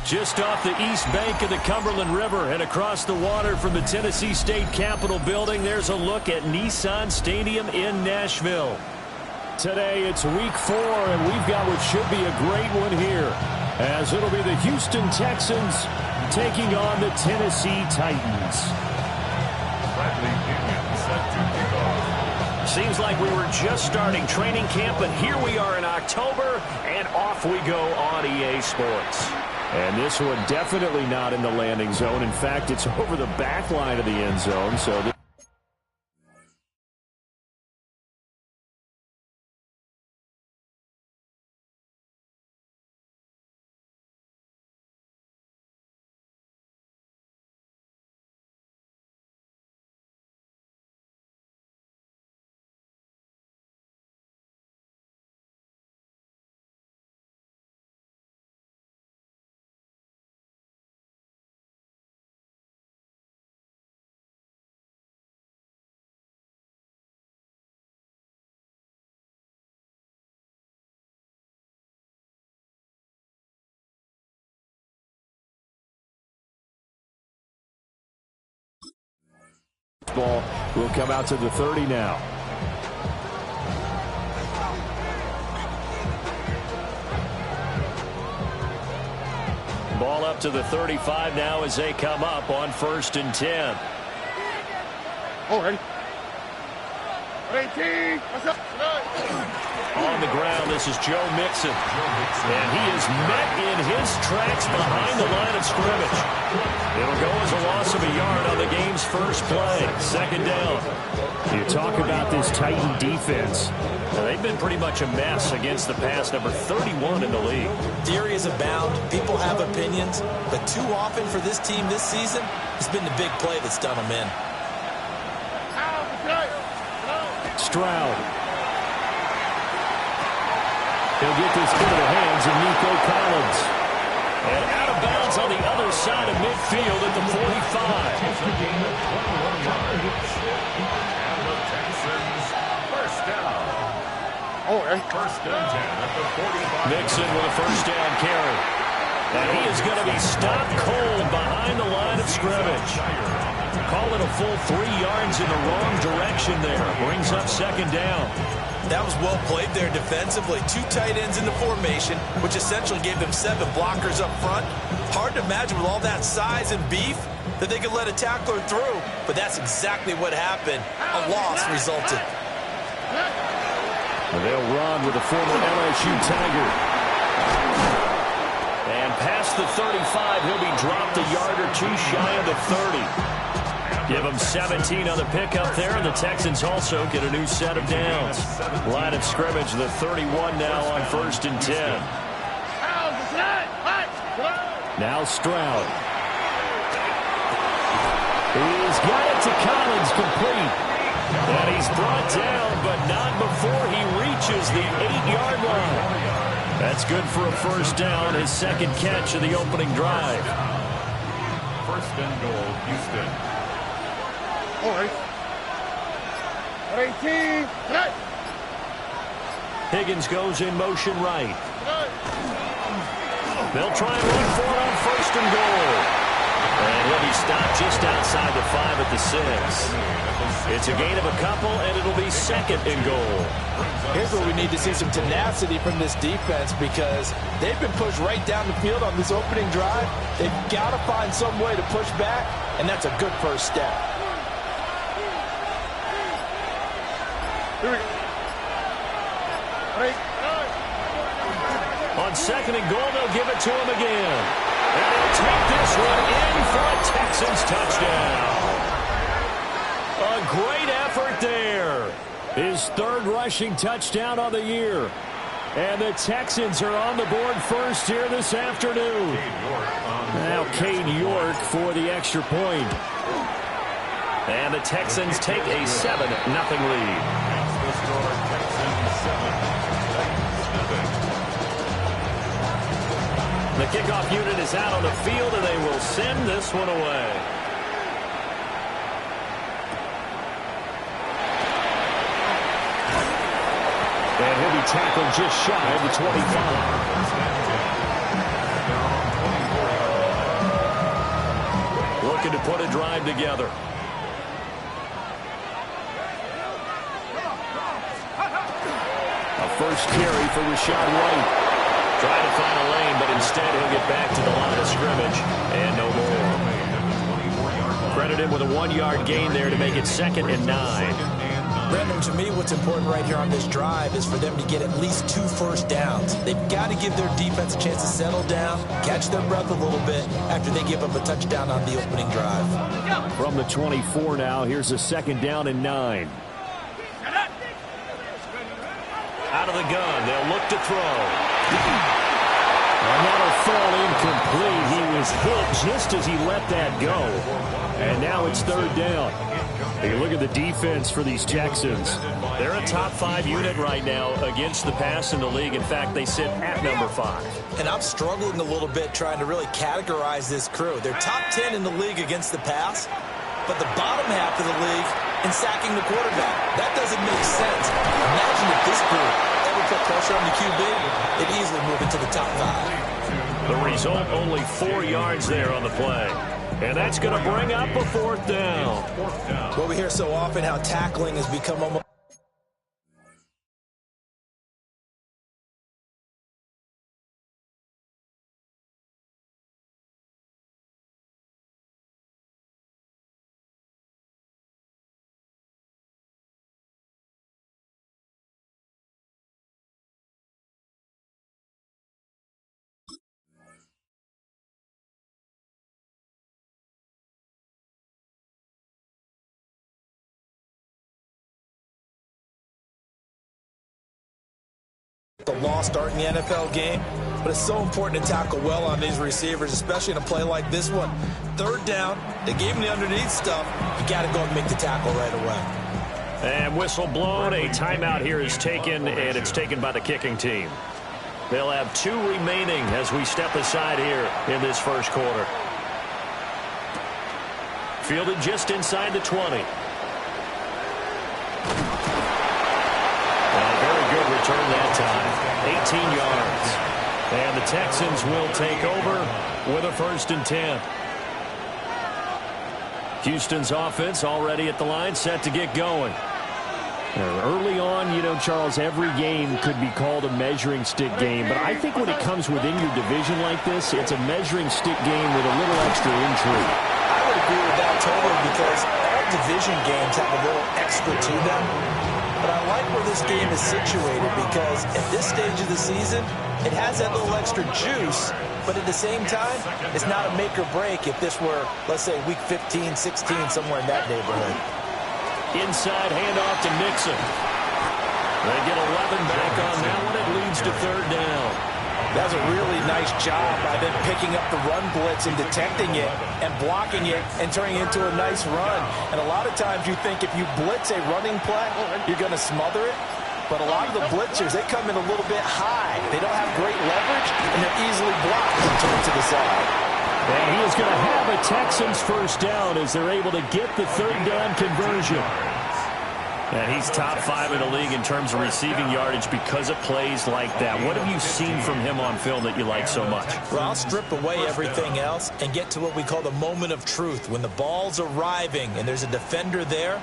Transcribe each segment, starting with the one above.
Just off the east bank of the Cumberland River and across the water from the Tennessee State Capitol building, there's a look at Nissan Stadium in Nashville. Today it's week 4, and we've got what should be a great one here, as it'll be the Houston Texans taking on the Tennessee Titans. Seems like we were just starting training camp, but here we are in October, and off we go on EA Sports. And this one definitely not in the landing zone. In fact, it's over the back line of the end zone. So ball will come out to the 30 now. Ball up to the 35 now as they come up on 1st and 10. Oh, ready. 18. What's up? On the ground, this is Joe Mixon. And he is met in his tracks behind the line of scrimmage. It'll go as a loss of a yard on the game's first play. 2nd down. You talk about this Titan defense. They've been pretty much a mess against the pass, number 31 in the league. Theories abound. People have opinions. But too often for this team this season, it's been the big play that's done them in. Stroud. He'll get this into the hands of Nico Collins. And out of bounds on the other side of midfield at the 45. First down. First and 10 at the 45. Mixon with a first down carry. And he is going to be stopped cold behind the line of scrimmage. Call it a full 3 yards in the wrong direction there. Brings up 2nd down. That was well played there defensively. 2 tight ends in the formation, which essentially gave them 7 blockers up front. Hard to imagine with all that size and beef that they could let a tackler through. But that's exactly what happened. A loss resulted. They'll run with the former LSU Tiger. And past the 35, he'll be dropped a yard or 2 shy of the 30. Give them 17 on the pickup there, and the Texans also get a new set of downs. Line of scrimmage, the 31 now on 1st and 10. Now Stroud. He's got it to Collins, complete. And he's brought down, but not before he reaches the 8-yard line. That's good for a first down, his 2nd catch of the opening drive. 1st and goal, Houston. All right. 18. Higgins goes in motion right. They'll try and run for it on 1st and goal. And he'll be stopped just outside the 5 at the 6. It's a gain of a couple, and it'll be 2nd and goal. Here's where we need to see some tenacity from this defense, because they've been pushed right down the field on this opening drive. They've got to find some way to push back, and that's a good first step. Here we go. On 2nd and goal, they'll give it to him again. And he'll take this one in for a Texans touchdown. A great effort there. His 3rd rushing touchdown of the year. And the Texans are on the board first here this afternoon. Now Cade York for the extra point. And the Texans take a 7-0 lead. The kickoff unit is out on the field, and they will send this one away. And he'll be tackled just shy of the 25. put a drive together. A first carry for Rashad White. Trying to find a lane, but instead he'll get back to the line of scrimmage. And no more. Credit him with a 1-yard gain there to make it 2nd and 9. Brandon, to me, what's important right here on this drive is for them to get at least 2 first downs. They've got to give their defense a chance to settle down, catch their breath a little bit after they give up a touchdown on the opening drive. From the 24 now, here's a 2nd down and 9. Out of the gun, they'll look to throw. And that'll fall incomplete. He was hit just as he let that go. And now it's 3rd down. Hey, look at the defense for these Texans. They're a top 5 unit right now against the pass in the league. In fact, they sit at number 5. And I'm struggling a little bit trying to really categorize this crew. They're top 10 in the league against the pass, but the bottom half of the league in sacking the quarterback. That doesn't make sense. Imagine if this group ever put pressure on the QB, they'd easily move into the top 5. The result, only 4 yards there on the play. And that's going to bring up a 4th down. Well, we hear so often how tackling has become almost... the loss start in the NFL game, but it's so important to tackle well on these receivers, especially in a play like this one. 3rd down, they gave him the underneath stuff. You got to go and make the tackle right away. And whistle blown. A timeout here is taken, and it's taken by the kicking team. They'll have 2 remaining as we step aside here in this first quarter. Fielded just inside the 20. Return that time. 18 yards. And the Texans will take over with a 1st and 10. Houston's offense already at the line, set to get going. Early on, you know, Charles, every game could be called a measuring stick game. But I think when it comes within your division like this, it's a measuring stick game with a little extra intrigue. I would agree with that totally because all division games have a little extra to them. But I like where this game is situated because at this stage of the season, it has that little extra juice, but at the same time, it's not a make or break if this were, let's say, week 15, 16, somewhere in that neighborhood. Inside handoff to Nixon. They get 11 back on that one. It leads to 3rd down. That's a really nice job by them picking up the run blitz and detecting it and blocking it and turning it into a nice run. And a lot of times you think if you blitz a running play, you're going to smother it. But a lot of the blitzers, they come in a little bit high. They don't have great leverage, and they're easily blocked and turned to the side. And he is going to have a Texans 1st down as they're able to get the 3rd down conversion. And he's top 5 in the league in terms of receiving yardage because of plays like that. What have you seen from him on film that you like so much? Well, I'll strip away everything else and get to what we call the moment of truth. When the ball's arriving and there's a defender there,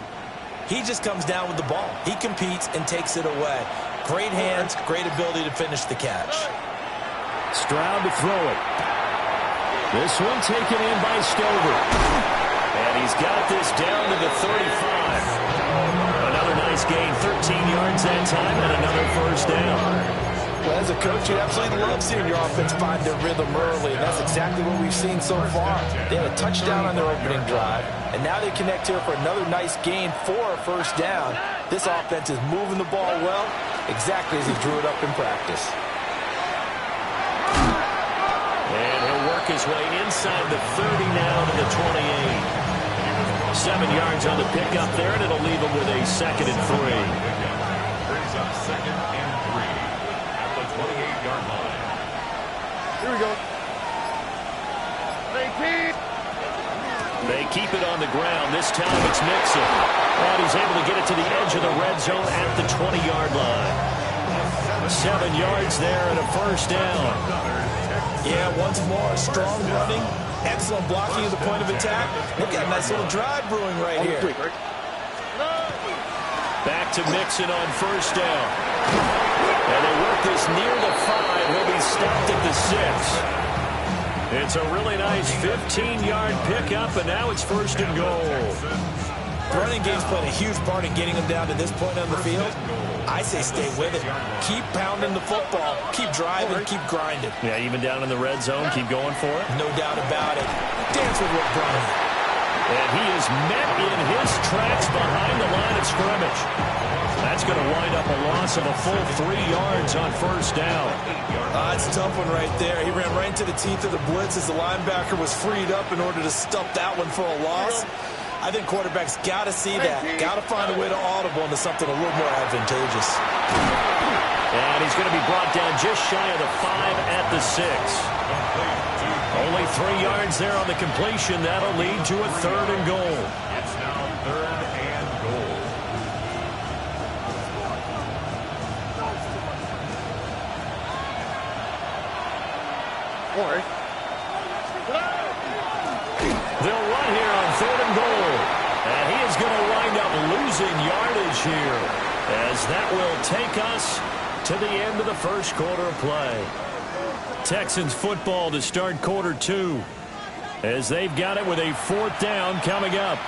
he just comes down with the ball. He competes and takes it away. Great hands, great ability to finish the catch. Stroud to throw it. This one taken in by Stover. And he's got this down to the 35. Another nice gain, 13 yards that time, and another 1st down. Well, as a coach, you absolutely love seeing your offense find their rhythm early, and that's exactly what we've seen so far. They had a touchdown on their opening drive, and now they connect here for another nice gain for a 1st down. This offense is moving the ball well, exactly as he drew it up in practice. And he'll work his way inside the 30 now to the 28. 7 yards on the pickup there, and it'll leave him with a 2nd and 3. Brings up 2nd and 3 at the 28-yard line. Here we go. They keep it on the ground. This time it's Nixon. And he's able to get it to the edge of the red zone at the 20-yard line. 7 yards there and a 1st down. Yeah, once more, strong running, Excellent blocking at the point of attack. They've got a nice little drive brewing right here. Back to Mixon on first down. And they work this near the 5. He'll be stopped at the 6. It's a really nice 15-yard pickup, and now it's first and goal. The running game's played a huge part in getting them down to this point on the field. I say stay with it. Keep pounding the football. Keep driving. Keep grinding. Yeah, even down in the red zone, keep going for it. No doubt about it. Dance with what Brian. And he is met in his tracks behind the line of scrimmage. That's going to wind up a loss of a full 3 yards on first down. It's a tough one right there. He ran right into the teeth of the blitz as the linebacker was freed up in order to stump that one for a loss. I think quarterbacks got to see that. Got to find a way to audible into something a little more advantageous. And he's going to be brought down just shy of the 5 at the 6. Only 3 yards there on the completion. That'll lead to a 3rd and goal. It's now 3rd and goal. They'll run here on 3rd and goal. And he is going to wind up losing yardage here, as that will take us to the end of the first quarter of play. Texans football to start quarter 2, as they've got it with a 4th down coming up.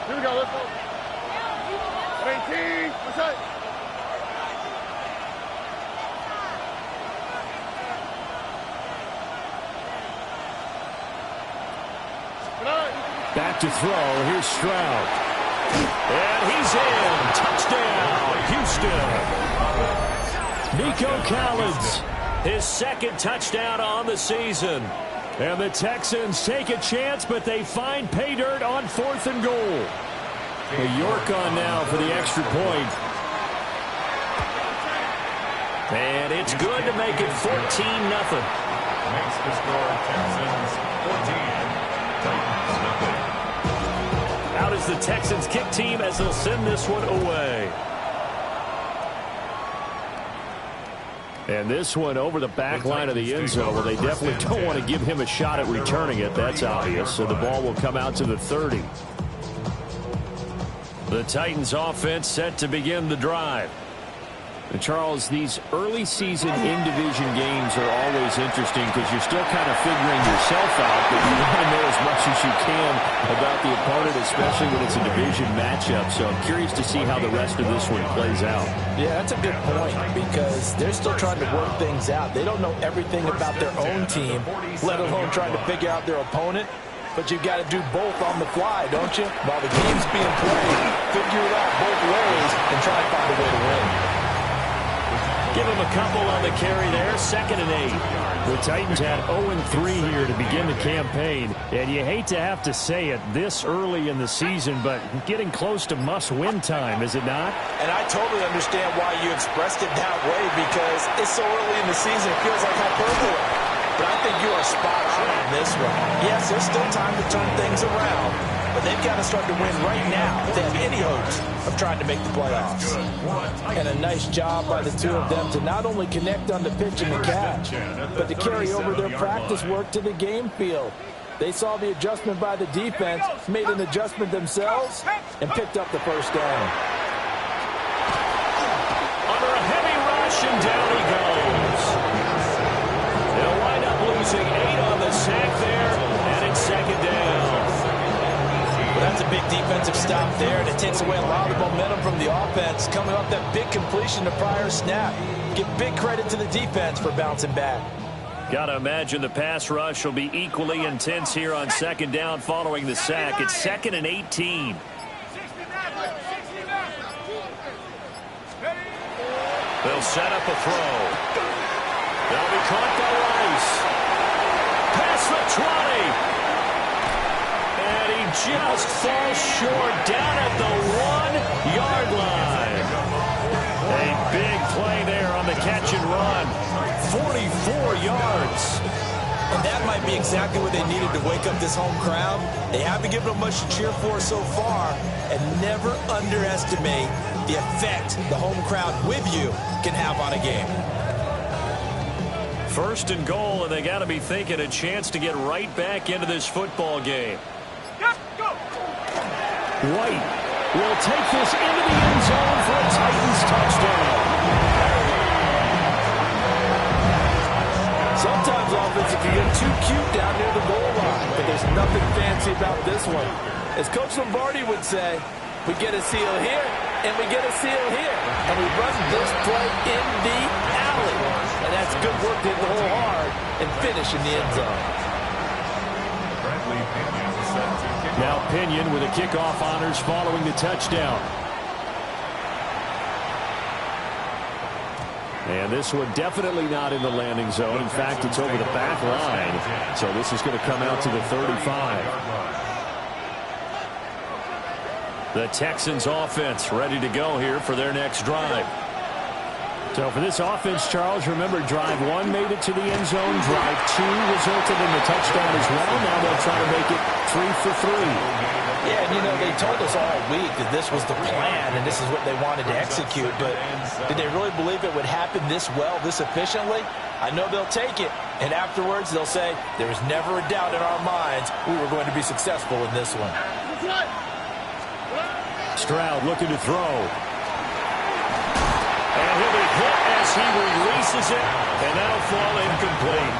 Here we go, let's go. 18, what's that? Back to throw. Here's Stroud. And he's in. Touchdown, Houston. Nico Collins, his 2nd touchdown on the season. And the Texans take a chance, but they find pay dirt on 4th and goal. The York on now for the extra point. And it's good to make it 14-0. Makes the score Texans 14, Titans nothing. Out is the Texans kick team as they'll send this one away. And this one over the back line of the end zone. Well, they definitely don't want to give him a shot at returning it. That's obvious. So the ball will come out to the 30. The Titans offense set to begin the drive. And Charles, these early season in-division games are always interesting because you're still kind of figuring yourself out, but you want to know as much as you can about the opponent, especially when it's a division matchup. So I'm curious to see how the rest of this one plays out. Yeah, that's a good point because they're still trying to work things out. They don't know everything about their own team, let alone trying to figure out their opponent. But you've got to do both on the fly, don't you? While the game's being played, figure it out both ways and try to find a way to win. Give him a couple on the carry there. 2nd and 8. The Titans had 0-3 here to begin the campaign. And you hate to have to say it this early in the season, but getting close to must-win time, is it not? And I totally understand why you expressed it that way because it's so early in the season, it feels like hyperbole. But I think you are spot on this one. Yes, there's still time to turn things around, but they've got to start to win right now if they have any hopes of trying to make the playoffs. And a nice job by the two of them to not only connect on the pitch and the catch, but to carry over their practice work to the game field. They saw the adjustment by the defense, made an adjustment themselves, and picked up the first down. Under a heavy rush, and down he goes. They'll wind up losing 8 on the sack there, and it's 2nd down. Well, that's a big defensive stop there, and it takes away a lot of the momentum from the offense coming off that big completion the prior snap. Give big credit to the defense for bouncing back. Got to imagine the pass rush will be equally intense here on 2nd down following the sack. It's 2nd and 18. They'll set up a throw. They'll be caught by Rice. Past the 20. And he just falls short down at the 1-yard line. A big play there on the catch and run. 44 yards. And that might be exactly what they needed to wake up this home crowd. They haven't given them much to cheer for so far, and never underestimate the effect the home crowd with you can have on a game. First and goal, and they got to be thinking a chance to get right back into this football game. White will take this into the end zone for a Titans touchdown. Sometimes offense can get too cute down near the goal line, but there's nothing fancy about this one. As Coach Lombardi would say, we get a seal here, and we get a seal here, and we run this play in the alley. And that's good work to hit the hole hard and finish in the end zone. Now Pinion with a kickoff honors following the touchdown. And this one definitely not in the landing zone. In fact, it's over the back line. So this is going to come out to the 35. The Texans offense ready to go here for their next drive. So for this offense, Charles, remember drive 1 made it to the end zone. Drive 2 resulted in the touchdown as well. Now they'll try to make it 3 for 3. Yeah, and you know, they told us all week that this was the plan and this is what they wanted to execute. But did they really believe it would happen this well, this efficiently? I know they'll take it. And afterwards, they'll say, there was never a doubt in our minds we were going to be successful in this one. Stroud looking to throw. And he'll be hit as he releases it, and that'll fall incomplete.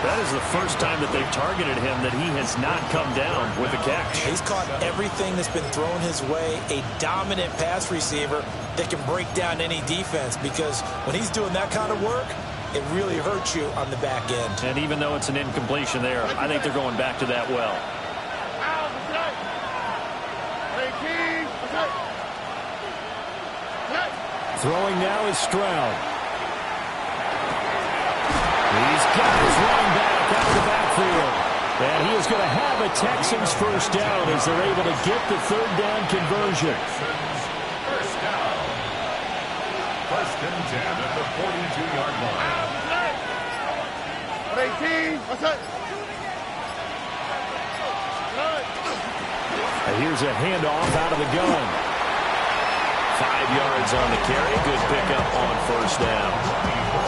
That is the first time that they've targeted him that he has not come down with a catch. He's caught everything that's been thrown his way, a dominant pass receiver that can break down any defense, because when he's doing that kind of work, it really hurts you on the back end. And even though it's an incompletion there, I think they're going back to that well. Throwing now is Stroud. He's got his running back out of the backfield. And he is going to have a Texans first down as they're able to get the third down conversion. First down. First and 10 at the 42-yard line. 18. What's that? And here's a handoff out of the gun. 5 yards on the carry. Good pickup on first down.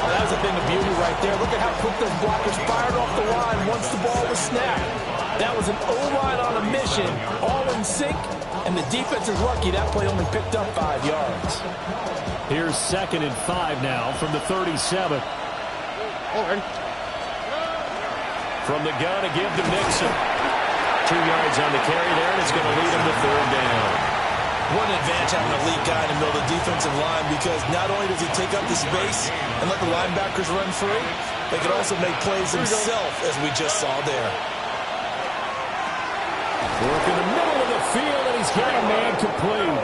Well, that was a thing of beauty right there. Look at how quick those blockers fired off the line once the ball was snapped. That was an O-line on a mission, all in sync, and the defense is lucky that play only picked up 5 yards. Here's 2nd and 5 now from the 37. From the gun, a give to Mixon. 2 yards on the carry there, and it's going to lead him to third down. What an advantage having an elite guy in the middle of the defensive line, because not only does he take up the space and let the linebackers run free, they can also make plays himself, as we just saw there. Work in the middle of the field, and he's got a man complete.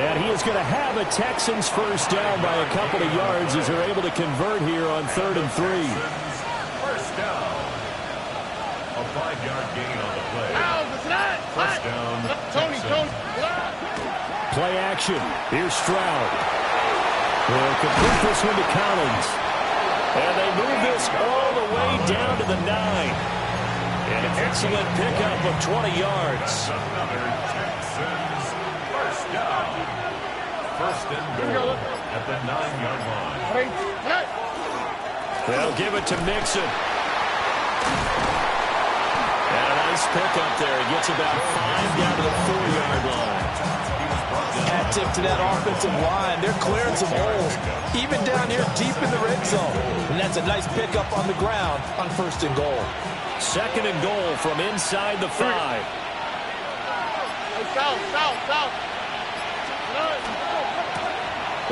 And he is going to have a Texans first down by a couple of yards as they're able to convert here on 3rd and 3. First down. A 5-yard gain on the play. First down. Tony. Play action. Here's Stroud. They'll complete this one to Collins. And they move this all the way down to the 9. An excellent pickup of 20 yards. Another Texans first down. First and goal at the 9-yard line. They'll give it to Mixon. And a nice pickup there. He gets about 5 down to the 4-yard line. Hat tip to that offensive line. They're clearing some holes, even down here deep in the red zone. And that's a nice pickup on the ground on 1st and goal. 2nd and goal from inside the 5.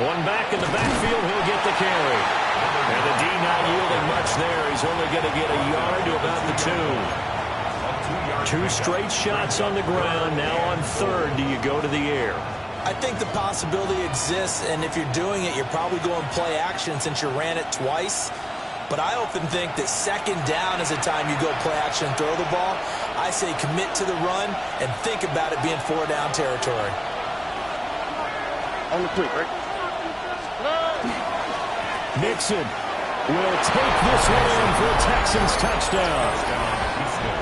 One back in the backfield, he'll get the carry. And the D not yielding much there. He's only going to get a yard to about the 2. 2 straight shots on the ground. Now on 3rd, do you go to the air? I think the possibility exists, and if you're doing it, you're probably going play action since you ran it twice. But I often think that 2nd down is the time you go play action and throw the ball. I say commit to the run and think about it being 4-down territory. On the quick, right? Mixon will take this one in for a Texans touchdown.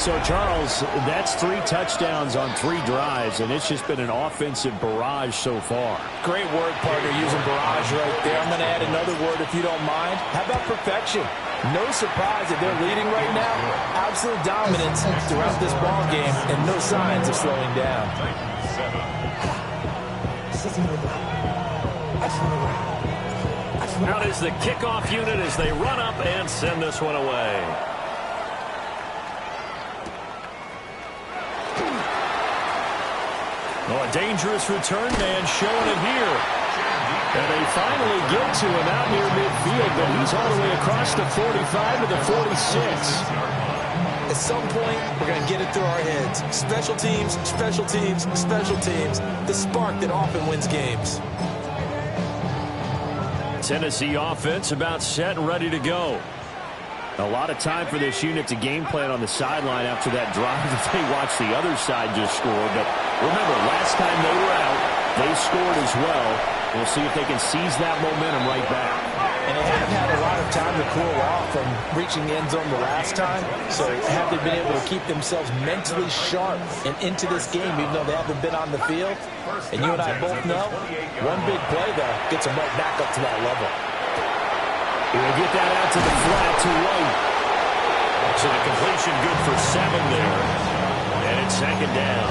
So, Charles, that's 3 touchdowns on 3 drives, and it's just been an offensive barrage so far. Great word, partner, using barrage right there. I'm going to add another word if you don't mind. How about perfection? No surprise that they're leading right now. Absolute dominance throughout this ball game and no signs of slowing down. Out is the kickoff unit as they run up and send this one away. Oh, a dangerous return man showing it here. And they finally get to him out near midfield, but he's all the way across the 45 to the 46. At some point, we're going to get it through our heads. Special teams, special teams, special teams. The spark that often wins games. Tennessee offense about set and ready to go. A lot of time for this unit to game plan on the sideline after that drive that they watched the other side just score. But remember, last time they were out, they scored as well. We'll see if they can seize that momentum right back. And they haven't had a lot of time to cool off from reaching the end zone the last time. So have they been able to keep themselves mentally sharp and into this game, even though they haven't been on the field? And you and I both know, one big play, though, gets them right back up to that level. He'll get that out to the flat to White. So the completion good for 7 there. And it's second down.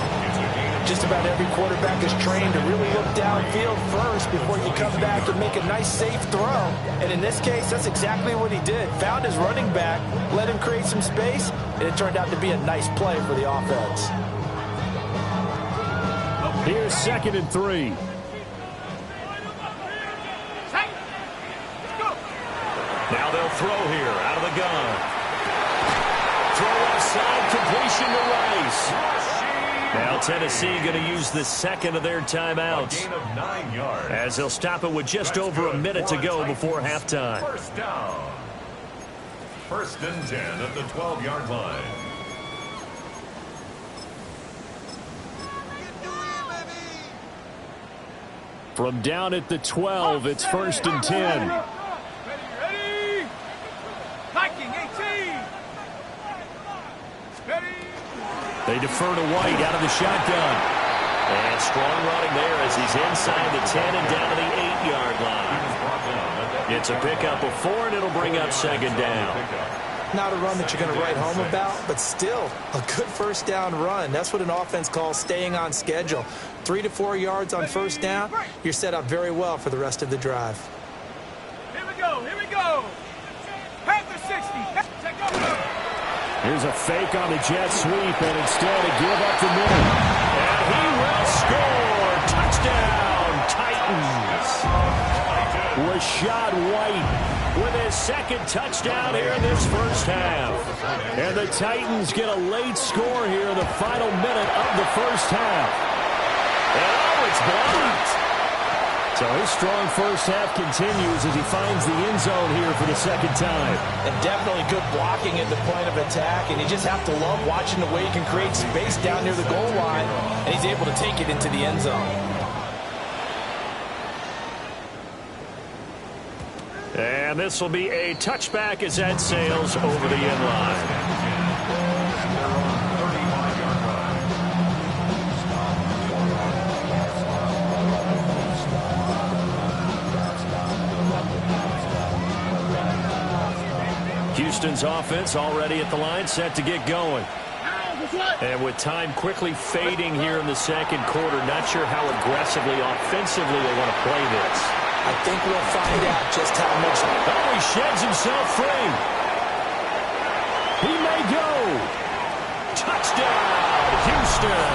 Just about every quarterback is trained to really look downfield first before you come back and make a nice, safe throw. And in this case, that's exactly what he did. Found his running back, let him create some space, and it turned out to be a nice play for the offense. Here's 2nd and 3. Now they'll throw here out of the gun. Throw offside, completion to Rice. Now Tennessee going to use the second of their timeouts. A gain of 9 yards. As they'll stop it with just over a minute to go before halftime. First down. 1st and 10 at the 12-yard line. From down at the 12, it's 1st and 10. They defer to White out of the shotgun. And strong running there as he's inside the 10 and down to the 8-yard line. It's a pickup of 4, and it'll bring up 2nd down. Not a run that you're going to write home about, but still a good first down run. That's what an offense calls staying on schedule. 3 to 4 yards on first down, you're set up very well for the rest of the drive. Here we go, here we go. Panther 60. Take over. Here's a fake on the jet sweep, and instead a give up the middle. And he will score. Touchdown, Titans. Rashad White with his 2nd touchdown here in this first half. And the Titans get a late score here in the final minute of the first half. And oh, it's blocked. So his strong first half continues as he finds the end zone here for the 2nd time. And definitely good blocking at the point of attack, and you just have to love watching the way he can create space down near the goal line, and he's able to take it into the end zone. And this will be a touchback as that sails over the end line. Houston's offense already at the line, set to get going. And with time quickly fading here in the 2nd quarter, not sure how aggressively, offensively they want to play this. I think we'll find out just how much. Oh, he sheds himself free. He may go. Touchdown, Houston.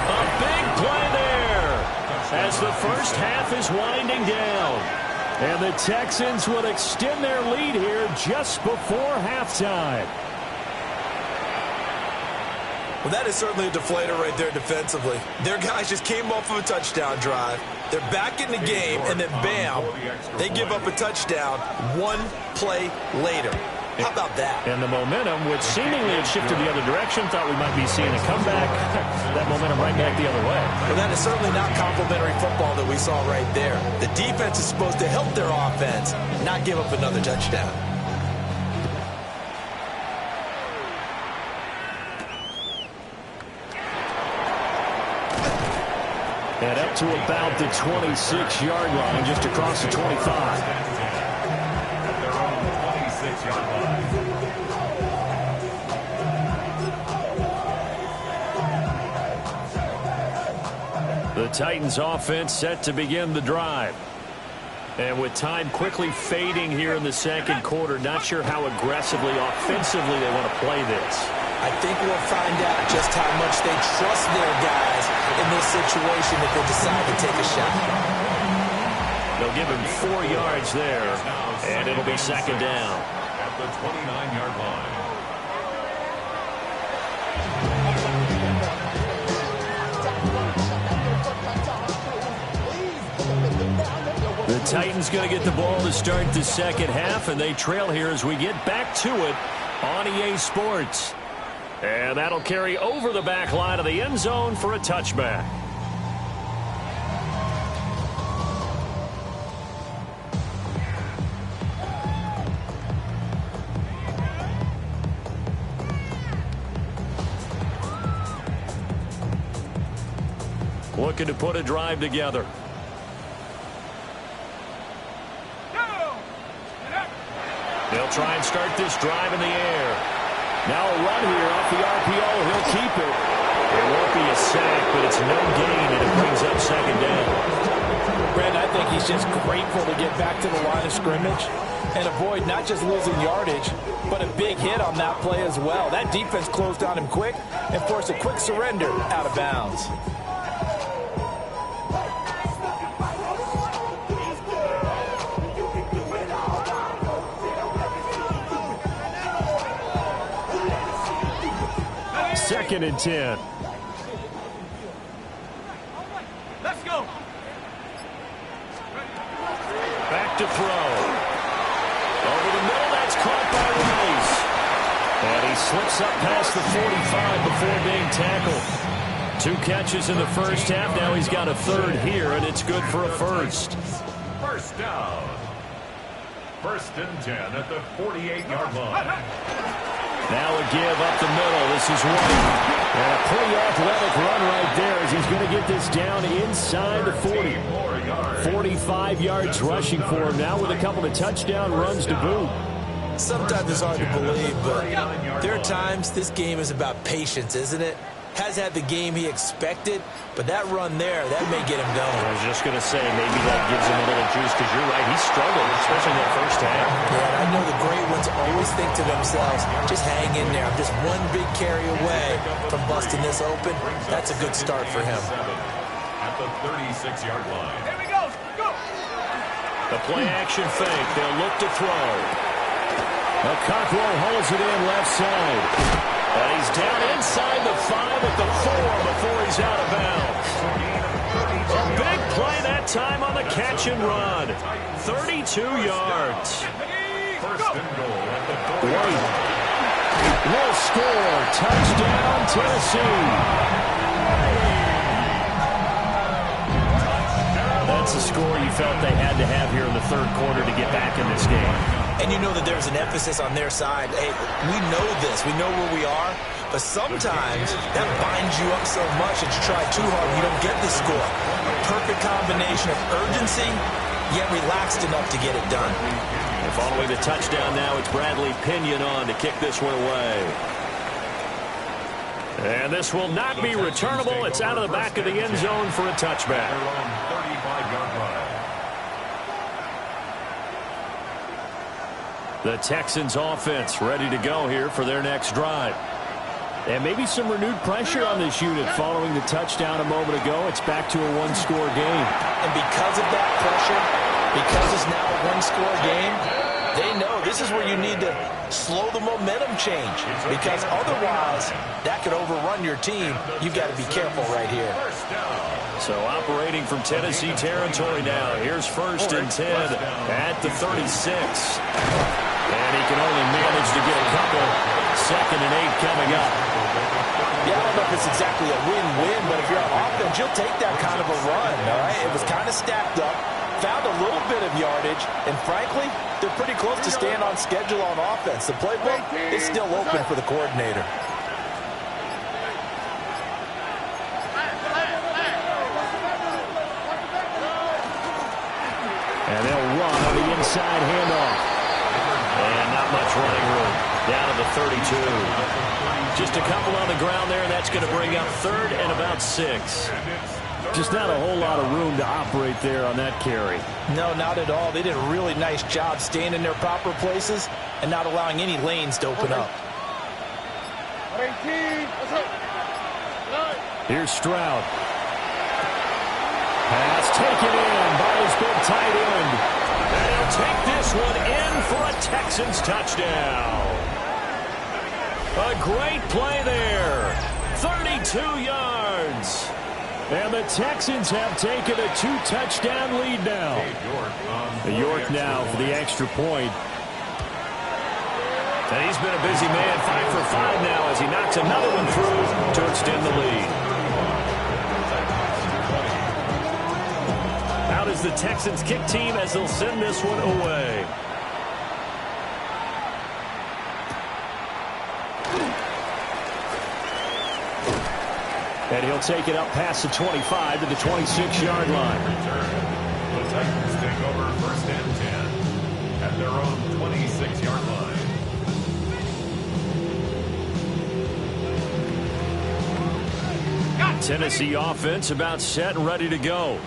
A big play there as the first half is winding down. And the Texans will extend their lead here just before halftime. Well, that is certainly a deflator right there defensively. Their guys just came off of a touchdown drive. They're back in the game, and then bam, they give up a touchdown 1 play later. How about that? And the momentum, which seemingly had shifted the other direction, thought we might be seeing a comeback. That momentum right back the other way. Well, that is certainly not complimentary football that we saw right there. The defense is supposed to help their offense, not give up another touchdown. And up to about the 26-yard line, just across the 25. At their own 26-yard line. The Titans offense set to begin the drive. And with time quickly fading here in the second quarter, not sure how aggressively, offensively they want to play this. I think we'll find out just how much they trust their guys in this situation if they decide to take a shot. They'll give him 4 yards there, and it'll be second down. At the 29-yard line. The Titans going to get the ball to start the second half, and they trail here as we get back to it on EA Sports. And that'll carry over the back line of the end zone for a touchback. Looking to put a drive together. They'll try and start this drive in the air. Now a run here off the RPO. He'll keep it. It won't be a sack, but it's no gain, and it brings up second down. Brandon, I think he's just grateful to get back to the line of scrimmage and avoid not just losing yardage, but a big hit on that play as well. That defense closed on him quick and forced a quick surrender out of bounds. Second and 10. Let's go. Back to throw. Over the middle, that's caught by Rice. And he slips up past the 45 before being tackled. 2 catches in the first half. Now he's got a third here, and it's good for a first. First down. First and 10 at the 48-yard line. Now a give up the middle. This is White. And a pretty athletic run right there as he's going to get this down inside the 40. 45 yards rushing for him now with a couple of touchdown runs to boot. Sometimes it's hard to believe, but there are times this game is about patience, isn't it? Has had the game he expected, but that run there, that may get him going. I was just going to say, maybe that gives him a little juice, because you're right, he struggled, especially in that first half. Yeah, and I know the great ones always think to themselves, just hang in there. I'm just one big carry away from busting this open. That's a good start for him. At the 36-yard line. Here we go. Go. The play action fake. They'll look to throw. Okakwo holds it in left side. And he's down inside the 5 at the 4 before he's out of bounds. A big play that time on the catch and run. 32 yards. First and goal at the 40. White will score. Touchdown, Tennessee. That's a score you felt they had to have here in the third quarter to get back in this game. And you know that there's an emphasis on their side. Hey, we know this. We know where we are. But sometimes that binds you up so much that you try too hard and you don't get the score. A perfect combination of urgency, yet relaxed enough to get it done. And following the touchdown now, it's Bradley Pinion on to kick this one away. And this will not be returnable. It's out of the back of the end zone for a touchback. Their own 35-yard line. The Texans offense ready to go here for their next drive. And maybe some renewed pressure on this unit following the touchdown a moment ago. It's back to a one-score game. And because of that pressure, because it's now a one-score game, they know this is where you need to slow the momentum change. Because otherwise, that could overrun your team. You've got to be careful right here. So operating from Tennessee territory now. Here's first and 10 at the 36. And he can only manage to get a couple. 2nd and 8 coming up. Yeah, I don't know if it's exactly a win-win, but if you're on offense, you'll take that kind of a run, all right? It was kind of stacked up, found a little bit of yardage, and frankly, they're pretty close to staying on schedule on offense. The playbook is still open for the coordinator. And they'll run on the inside handoff. And not much running room. Down to the 32. Just a couple on the ground there, and that's going to bring up 3rd and about 6. Just not a whole lot of room to operate there on that carry. No, not at all. They did a really nice job staying in their proper places and not allowing any lanes to open up. Here's Stroud. Pass taken in by his big tight end. And he'll take this one in for a Texans touchdown. A great play there. 32 yards. And the Texans have taken a 2-touchdown lead now. York now for the extra point. And he's been a busy man, 5 for 5 now as he knocks another one through to extend the lead. Out is the Texans kick team as they'll send this one away. And he'll take it up past the 25 to the 26-yard line. The Titans take over 1st and 10 at their own 26-yard line. Tennessee offense about set and ready to go.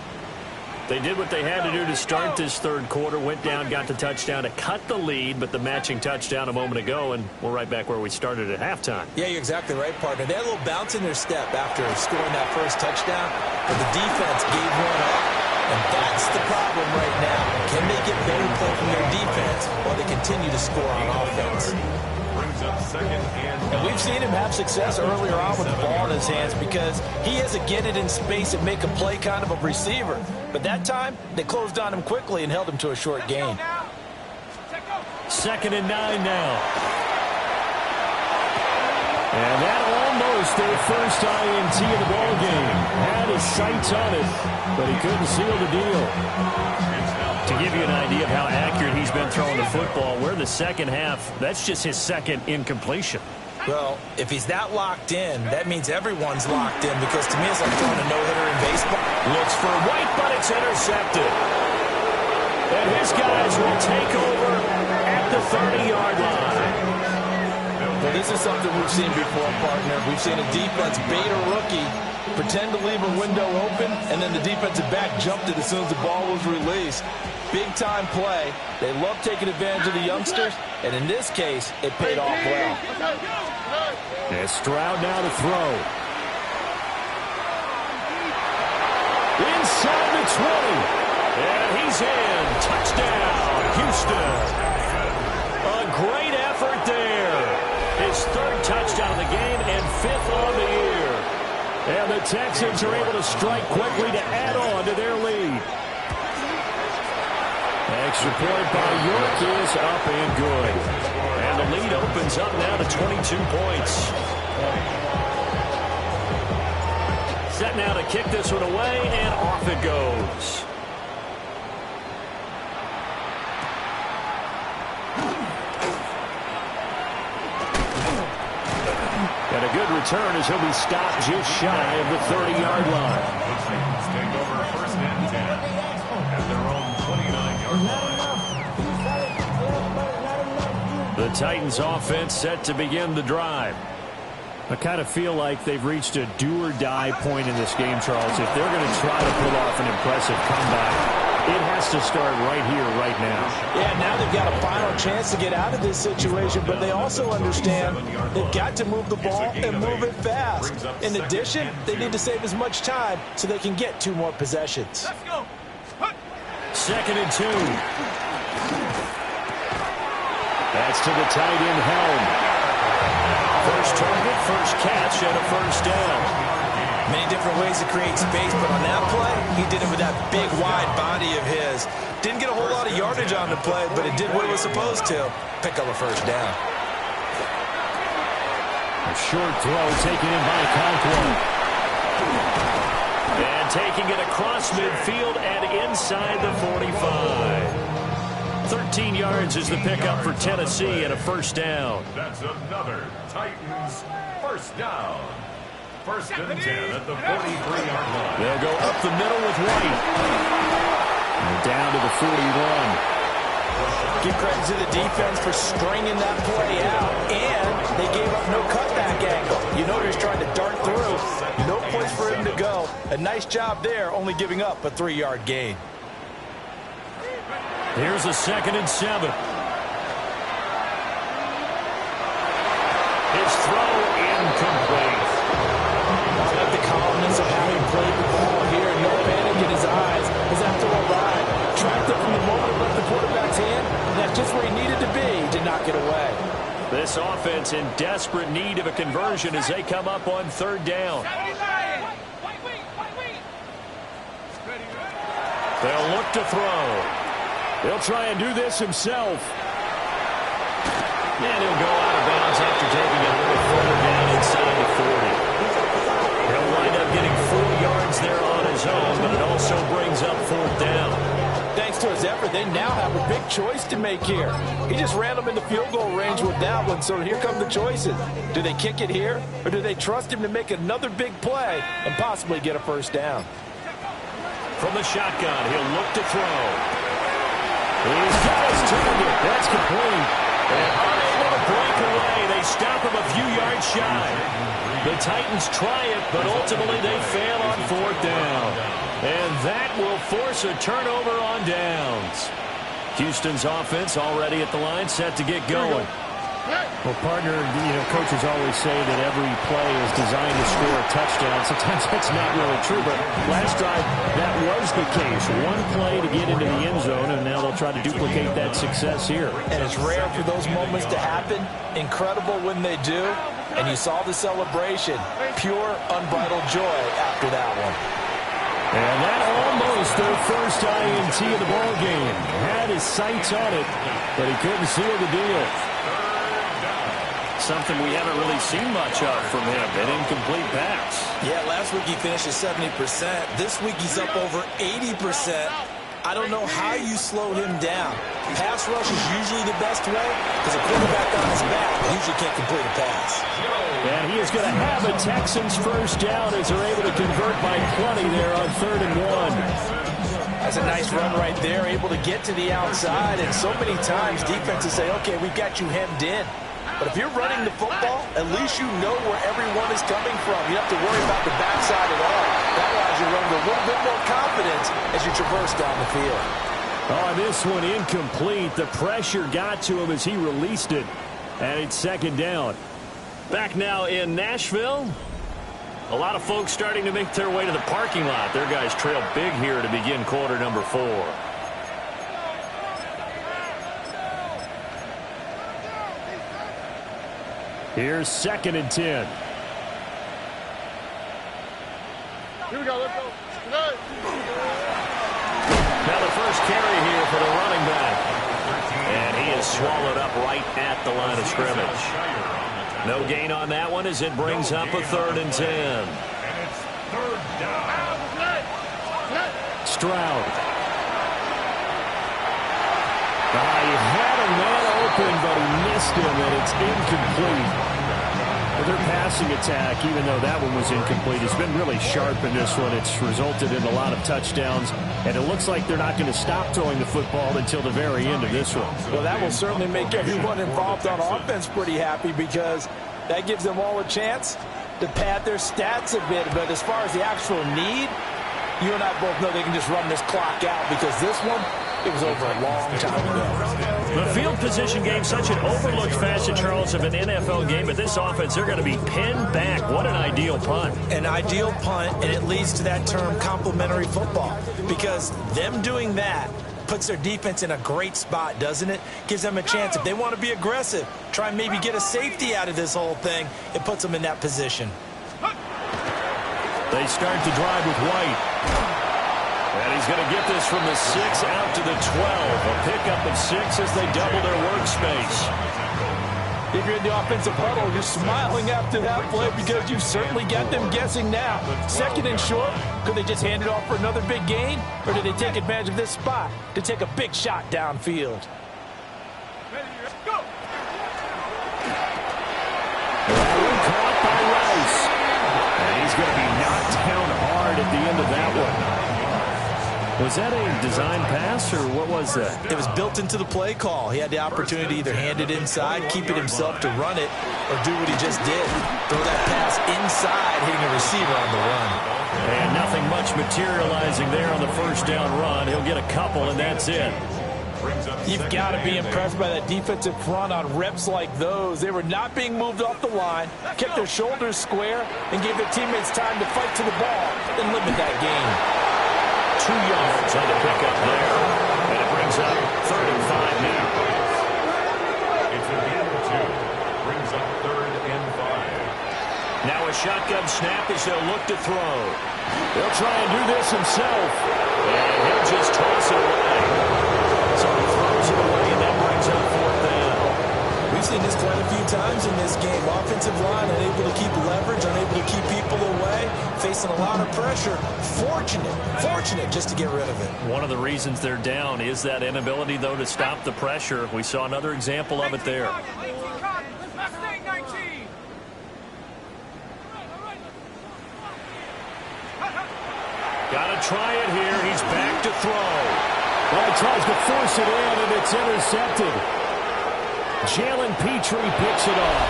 They did what they had to do to start this 3rd quarter, went down, got the touchdown to cut the lead, but the matching touchdown a moment ago, and we're right back where we started at halftime. Yeah, you're exactly right, partner. They had a little bounce in their step after scoring that first touchdown, but the defense gave one up, and that's the problem right now. Can they get better play from their defense while they continue to score on offense? Brings up 2nd And we've seen him have success earlier on with the ball in his hands because he has a get it in space and make a play kind of a receiver. But that time, they closed on him quickly and held him to a short gain. 2nd and 9 now. And that almost their first INT of the ball game. Had his sights on it, but he couldn't seal the deal. To give you an idea of how accurate he's been throwing the football, we're in the second half. That's just his 2nd incompletion. Well, if he's that locked in, that means everyone's locked in because to me it's like throwing a no-hitter in baseball. Looks for White, but it's intercepted. And his guys will take over at the 30-yard line. Well, this is something we've seen before, partner. We've seen a defense bait a rookie, pretend to leave a window open, and then the defensive back jumped it as soon as the ball was released. Big-time play. They love taking advantage of the youngsters, and in this case, it paid off well. And Stroud now to throw. Inside the 20. And he's in. Touchdown, Houston. A great effort there. His 3rd touchdown of the game and 5th on the year. And the Texans are able to strike quickly to add on to their lead. Extra point by York is up and good. And the lead opens up now to 22 points. Set now to kick this one away, and off it goes. And a good return as he'll be stopped just shy of the 30-yard line. The Titans take over 1st and 10 at their own 29-yard line. The Titans offense set to begin the drive. I kind of feel like they've reached a do-or-die point in this game, Charles. If they're going to try to pull off an impressive comeback, it has to start right here, right now. Yeah, now they've got a final chance to get out of this situation, but they also understand they've got to move the ball and move it fast. In addition, they need to save as much time so they can get 2 more possessions. Let's go. 2nd and 2. That's to the tight end, Helm. First target, first catch, and a 1st down. Many different ways to create space, but on that play, he did it with that big, wide body of his. Didn't get a whole lot of yardage on the play, but it did what it was supposed to. Pick up a first down. A short throw taken in by Conklin. And taking it across midfield and inside the 45. 13 yards is the pickup for Tennessee and a first down. That's another Titans first down. First and 10 at the 43-yard line. They'll go up the middle with White. And down to the 41. Give credit to the defense for stringing that play out, and they gave up no cutback angle. You know he's trying to dart through. No place for him to go. A nice job there, only giving up a 3-yard gain. Here's a 2nd and 7. His throw incomplete. I like the calmness of having played the ball here. No panic in his eyes as after a ride. Tracked it from the moment it left the quarterback's hand. And that's just where he needed to be to knock it away. This offense in desperate need of a conversion as they come up on 3rd down. They'll look to throw. He'll try and do this himself. And he'll go out of bounds after taking a little further down inside the 40. He'll wind up getting 4 yards there on his own, but it also brings up 4th down. Thanks to his effort, they now have a big choice to make here. He just ran them into field goal range with that one, so here come the choices. Do they kick it here, or do they trust him to make another big play and possibly get a first down? From the shotgun, he'll look to throw. He's got his target. That's complete. And unable to break away. They stop him a few yards shy. The Titans try it, but ultimately they fail on 4th down. And that will force a turnover on downs. Houston's offense already at the line, set to get going. Well, partner, coaches always say that every play is designed to score a touchdown. Sometimes that's not really true, but last drive, that was the case. One play to get into the end zone, and now they'll try to duplicate that success here. And it's rare for those moments to happen. Incredible when they do. And you saw the celebration. Pure, unbridled joy after that one. And that almost their first INT of the ball game. Had his sights on it, but he couldn't seal the deal. Something we haven't really seen much of from him, an incomplete pass. Yeah, last week he finished at 70%. This week he's up over 80%. I don't know how you slow him down. Pass rush is usually the best way because a quarterback on his back usually can't complete a pass. And he is going to have a Texans first down as they're able to convert by plenty there on 3rd and 1. That's a nice run right there, able to get to the outside. And so many times defenses say, okay, we've got you hemmed in. But if you're running the football, at least you know where everyone is coming from. You don't have to worry about the backside at all. That allows you to run with a little bit more confidence as you traverse down the field. Oh, this one incomplete. The pressure got to him as he released it. And it's 2nd down. Back now in Nashville. A lot of folks starting to make their way to the parking lot. Their guys trail big here to begin quarter number 4. Here's 2nd and 10. Here we go, let's go. Now the first carry here for the running back. And he is swallowed up right at the line of scrimmage. No gain on that one as it brings up a 3rd and 10. And it's 3rd down. Stroud. He had a man open, but he missed him, and it's incomplete. Well, their passing attack, even though that one was incomplete, has been really sharp in this one. It's resulted in a lot of touchdowns, and it looks like they're not going to stop throwing the football until the very end of this one. Well, that will certainly make everyone involved on offense pretty happy because that gives them all a chance to pad their stats a bit. But as far as the actual need, you and I both know they can just run this clock out because this one, it was over a long time ago. The field position game, such an overlooked facet, Charles, of an NFL game. But this offense, they're going to be pinned back. What an ideal punt. An ideal punt, and it leads to that term complementary football. Because them doing that puts their defense in a great spot, doesn't it? Gives them a chance. If they want to be aggressive, try and maybe get a safety out of this whole thing, it puts them in that position. They start to drive with White. And he's going to get this from the 6 out to the 12. A pickup of 6 as they double their workspace. If you're in the offensive huddle, you're smiling after that play because you certainly got them guessing now. Second and short, could they just hand it off for another big gain? Or did they take advantage of this spot to take a big shot downfield? Go! Caught by Rice. And he's going to be knocked down hard at the end of that one. Was that a design pass, or what was that? It was built into the play call. He had the opportunity to either hand it inside, keep it himself to run it, or do what he just did. Throw that pass inside, hitting a receiver on the run. And nothing much materializing there on the first down run. He'll get a couple, and that's it. You've got to be impressed by that defensive front on reps like those. They were not being moved off the line, kept their shoulders square, and gave their teammates time to fight to the ball and limit that gain. 2 yards on the pickup there. And it brings up 3rd and 5 now. It's a gain of 2. Brings up 3rd and 5. Now a shotgun snap as they'll look to throw. He'll try and do this himself. And he'll just toss it away. So he throws it away, and that brings up 4th down. We've seen this quite a few times in this game. Offensive line unable to keep leverage, unable to keep people away, facing a lot of pressure. Fortunate just to get rid of it. One of the reasons they're down is that inability, though, to stop the pressure. We saw another example of it there. Got to try it here. He's back to throw. Well, he tries to force it in, and it's intercepted. Jalen Petrie picks it off.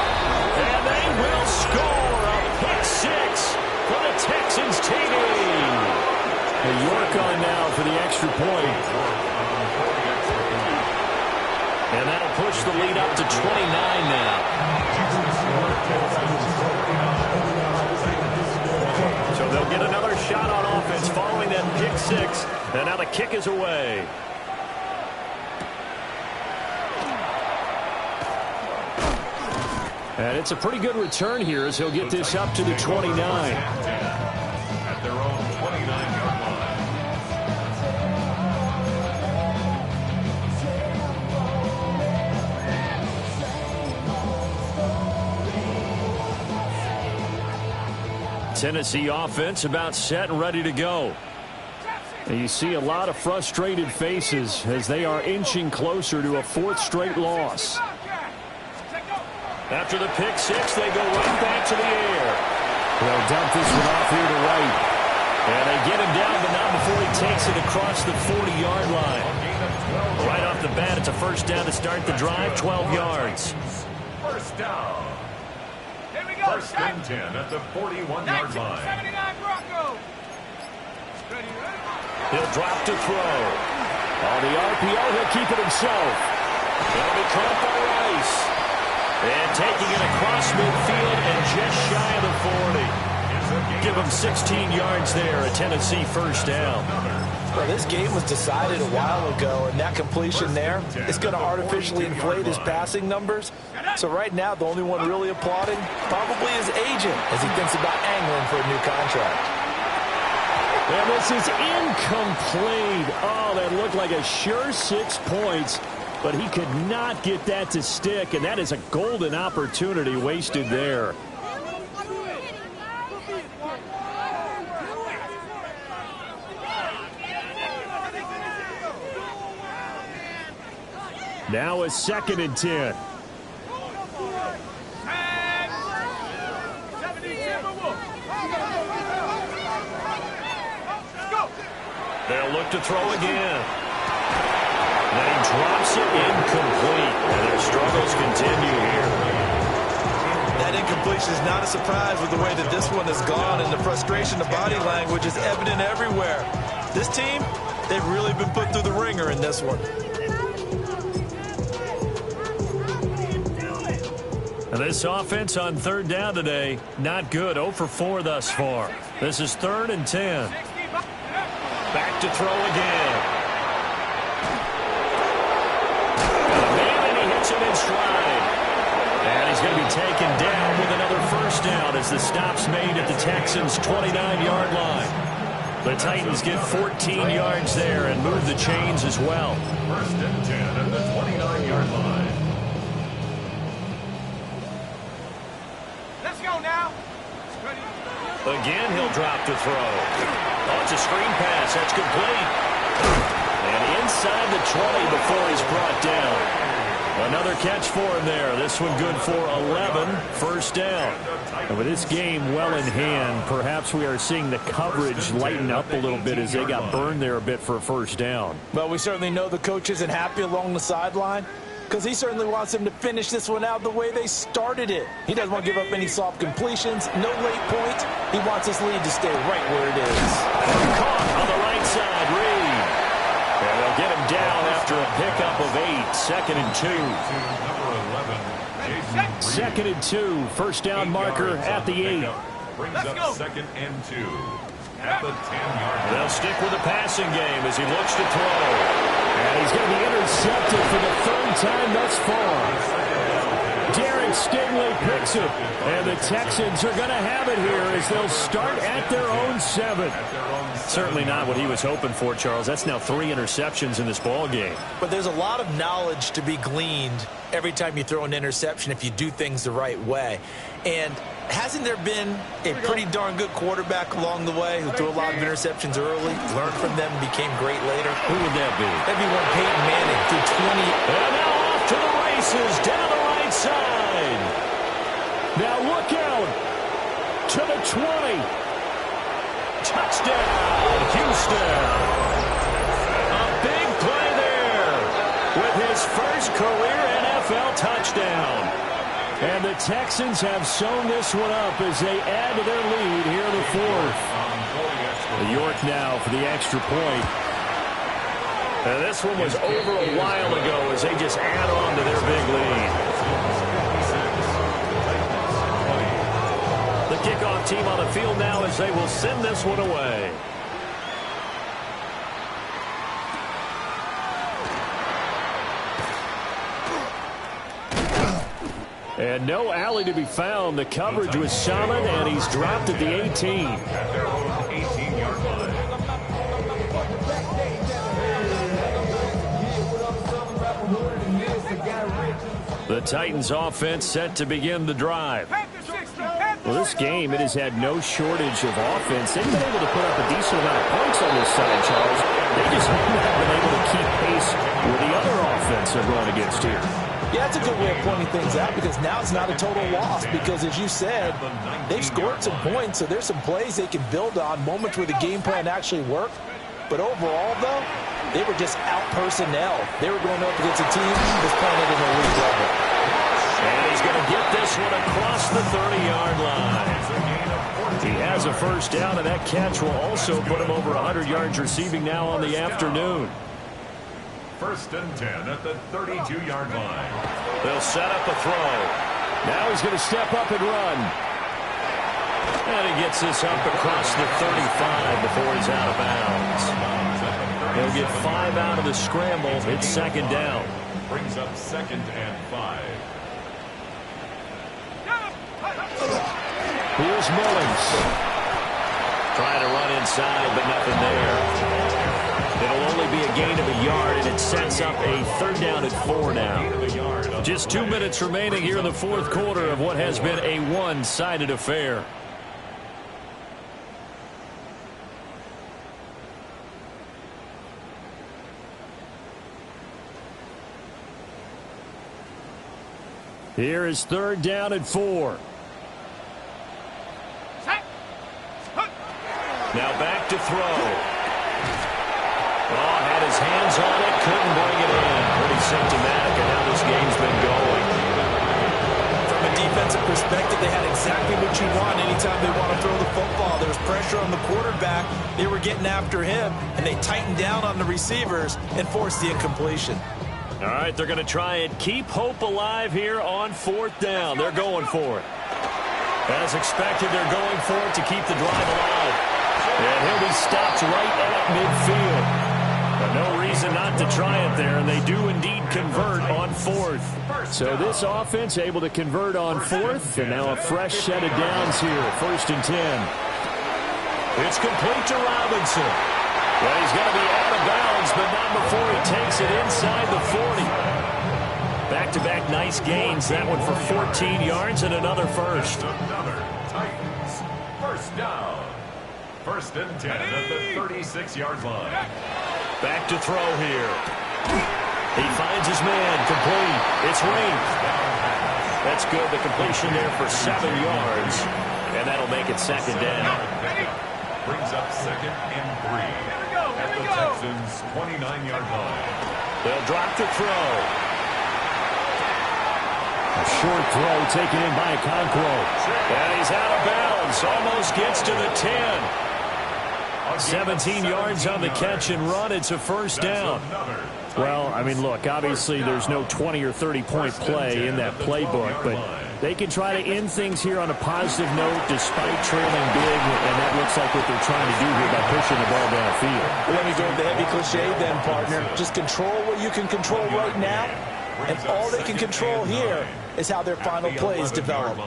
And they will score a pick 6 for the Texans TD. York on now for the extra point. And that'll push the lead up to 29 now. So they'll get another shot on offense following that pick 6. And now the kick is away. And it's a pretty good return here as he'll get this up to the 29. At their own 29-yard line. Tennessee offense about set and ready to go. And you see a lot of frustrated faces as they are inching closer to a 4th straight loss. After the pick 6, they go right back to the air. They'll dump this one off here to right. And they get him down, but not before he takes it across the 40-yard line. Right off the bat, it's a first down to start the drive, 12 yards. First down. Here we go. 1st and 10 at the 41-yard line. 79 Broncos. Ready. He'll drop to throw. On the RPO, he'll keep it himself. It'll be caught by Rice. And taking it across midfield and just shy of the 40. Give him 16 yards there, a Tennessee first down. Well, this game was decided a while ago, and that completion there is going to artificially inflate his passing numbers. So right now, the only one really applauding probably his agent as he thinks about angling for a new contract. And this is incomplete. Oh, that looked like a sure 6 points. But he could not get that to stick, and that is a golden opportunity wasted there. Now a 2nd and 10. They'll look to throw again. Then he drops it incomplete. And their struggles continue here. That incompletion is not a surprise with the way that this one has gone, and the frustration, the body language is evident everywhere. This team, they've really been put through the ringer in this one. And this offense on 3rd down today, not good. 0 for 4 thus far. This is 3rd and 10. Back to throw again. In stride. And he's going to be taken down with another first down as the stop's made at the Texans' 29-yard line. The Titans get 14 yards there and move the chains as well. First and 10 at the 29-yard line. Let's go now. Again, he'll drop to throw. Oh, it's a screen pass. That's complete. And inside the 20 before he's brought down. Another catch for him there. This one good for 11. First down. And with this game well in hand, perhaps we are seeing the coverage lighten up a little bit as they got burned there a bit for a first down. Well, we certainly know the coach isn't happy along the sideline because he certainly wants them to finish this one out the way they started it. He doesn't want to give up any soft completions, no late points. He wants his lead to stay right where it is. Caught on the right side, Reed. And they'll get him down after a pickup of 8. Second and 2. Second and 2. First down marker at the 8. Brings up second and 2 at the 10-yard line. They'll stick with the passing game as he looks to throw. And he's going to be intercepted for the third time thus far. Derek Stingley picks it. And the Texans are going to have it here as they'll start at their own 7. Certainly not what he was hoping for, Charles. That's now 3 interceptions in this ball game. But there's a lot of knowledge to be gleaned every time you throw an interception if you do things the right way. And hasn't there been a pretty darn good quarterback along the way who threw a lot of interceptions early, learned from them, and became great later? Who would that be? That'd be one Peyton Manning threw 20. And now off to the races down the right side. Now look out to the 20. Touchdown, Houston. A big play there with his first career NFL touchdown. And the Texans have sewn this one up as they add to their lead here in the 4th. York now for the extra point. And this one was over a while ago as they just add on to their big lead. The kickoff team on the field now as they will send this one away. And no alley to be found. The coverage was solid, and he's dropped at the 18. At their own 18-yard line. The Titans offense set to begin the drive. Well, this game, it has had no shortage of offense. They've been able to put up a decent amount of points on this side, Charles. They just haven't been able to keep pace with the other offense they're going against here. Yeah, that's a good way of pointing things out because now it's not a total loss because, as you said, they've scored some points, so there's some plays they can build on, moments where the game plan actually worked. But overall, though, they were just out-personnel. They were going up against a team that's playing at an elite level. And he's going to get this one across the 30-yard line. He has a first down, and that catch will also put him over 100 yards receiving now on the afternoon. First and 10 at the 32-yard line. They'll set up a throw. Now he's going to step up and run. And he gets this up across the 35 before he's out of bounds. He'll get 5 out of the scramble. It's second down. Brings up second and 5. Here's Mullins. Trying to run inside, but nothing there. It'll only be a gain of a yard, and it sets up a third down and 4 now. Just 2 minutes remaining here in the 4th quarter of what has been a one-sided affair. Here is third down and 4. Now back to throw. Oh, had his hands on it, couldn't bring it in. Pretty symptomatic of how this game's been going. From a defensive perspective, they had exactly what you want anytime they want to throw the football. There was pressure on the quarterback. They were getting after him, and they tightened down on the receivers and forced the incompletion. All right, they're going to try and keep hope alive here on 4th down. They're going for it. As expected, they're going for it to keep the drive alive. And he'll be stopped right at midfield. But no reason not to try it there, and they do indeed convert on 4th. So this offense able to convert on 4th, and now a fresh set of downs here, 1st and 10. It's complete to Robinson. Well, he's going to be out of bounds, but not before he takes it inside the 40. Back-to-back nice gains. That one for 14 yards and another first. Another Titans first down. 1st and 10 at the 36-yard line. Back to throw here. He finds his man. Complete. It's Ring. That's good. The completion there for 7 yards. And that'll make it second down. Brings up 2nd and 3 at the Texans' 29-yard line. They'll drop the throw. A short throw taken in by Okonkwo. And he's out of bounds. Almost gets to the 10. 17 yards on the catch and run. It's a first down. Well, I mean, look, obviously there's no 20 or 30-point play in that playbook, but they can try to end things here on a positive note despite trailing big, and that looks like what they're trying to do here by pushing the ball downfield. Let me go with the heavy cliche then, partner. Just control what you can control right now, and all they can control here is how their final plays develop.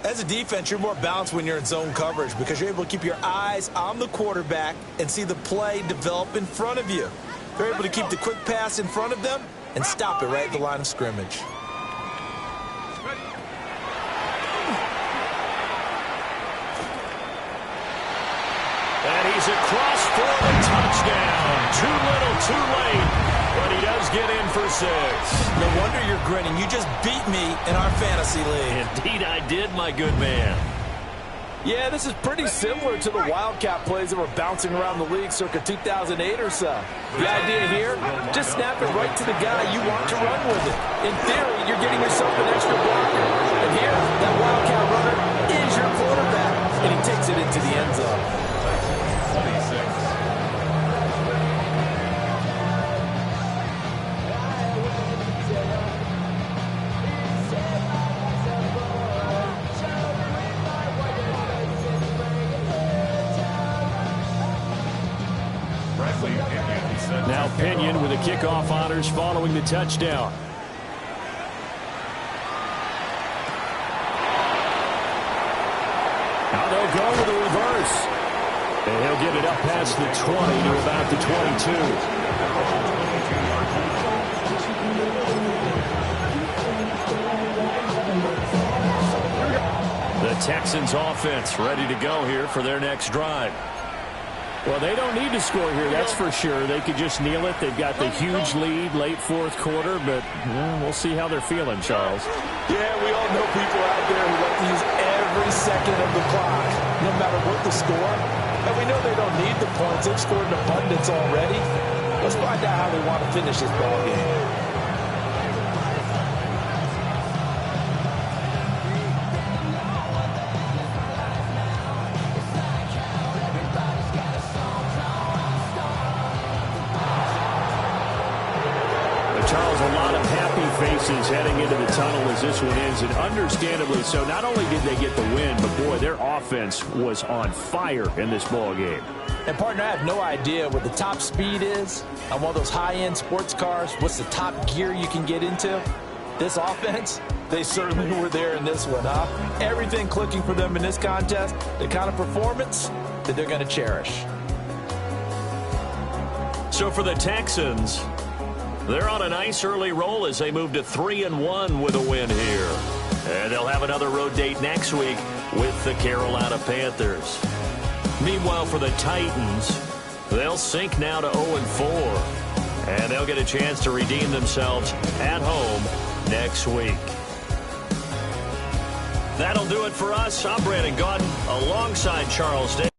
As a defense, you're more balanced when you're in zone coverage because you're able to keep your eyes on the quarterback and see the play develop in front of you. They're able to keep the quick pass in front of them and stop it right at the line of scrimmage. And he's across for the touchdown. Too little, too late. But he does get in for 6. No wonder you're grinning. You just beat me in our fantasy league. Indeed I did, my good man. Yeah, this is pretty similar to the Wildcat plays that were bouncing around the league circa 2008 or so. The idea here, just snap it right to the guy you want to run with it. In theory, you're getting yourself an extra blocker. And here, that Wildcat runner is your quarterback. And he takes it into the end zone. 26. Now Pinion with the kickoff honors following the touchdown. Now they'll go with a reverse. And he'll get it up past the 20 to about the 22. The Texans offense ready to go here for their next drive. Well, they don't need to score here, that's for sure. They could just kneel it. They've got the huge lead late 4th quarter, but we'll see how they're feeling, Charles. Yeah, we all know people out there who like to use every second of the clock, no matter what the score. And we know they don't need the points. They've scored in abundance already. Let's find out how they want to finish this ball game. Charles, a lot of happy faces heading into the tunnel as this one ends, and understandably so. Not only did they get the win, but boy, their offense was on fire in this ball game. And partner, I have no idea what the top speed is on one of those high-end sports cars. What's the top gear you can get into? This offense, they certainly were there in this one, huh? Everything clicking for them in this contest, the kind of performance that they're going to cherish. So for the Texans, they're on a nice early roll as they move to 3-1 with a win here. And they'll have another road date next week with the Carolina Panthers. Meanwhile, for the Titans, they'll sink now to 0-4. And they'll get a chance to redeem themselves at home next week. That'll do it for us. I'm Brandon Gaudin alongside Charles Day.